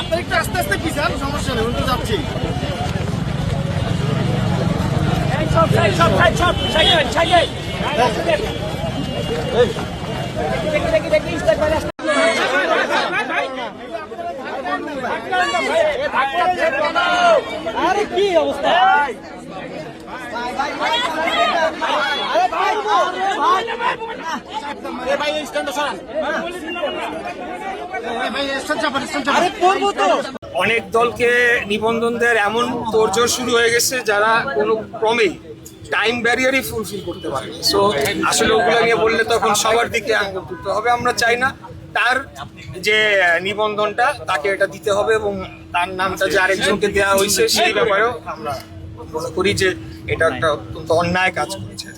আপনার একটু আস্তে আস্তে পিছান, সমস্যা নেই, উল্টো যাচ্ছি। আরে কি অবস্থা? অনেক দলকে নিবন্ধন দেওয়ার এমন তোড়জোড় শুরু হয়ে গেছে যারা কোনো ক্রমেই টাইম ব্যারিয়ারই ফুলফিল করতে পারে। সো আসলে ওগুলো নিয়ে বললে তখন সবার দিকে আঙ্গুল তুলতে হবে। আমরা চাই না তার যে নিবন্ধনটা তাকে এটা দিতে হবে, এবং তার নামটা যে আরেকজনকে দেওয়া হয়েছে সেই ব্যাপারেও আমরা মনে করি যে এটা একটা অত্যন্ত অন্যায় কাজ করেছে।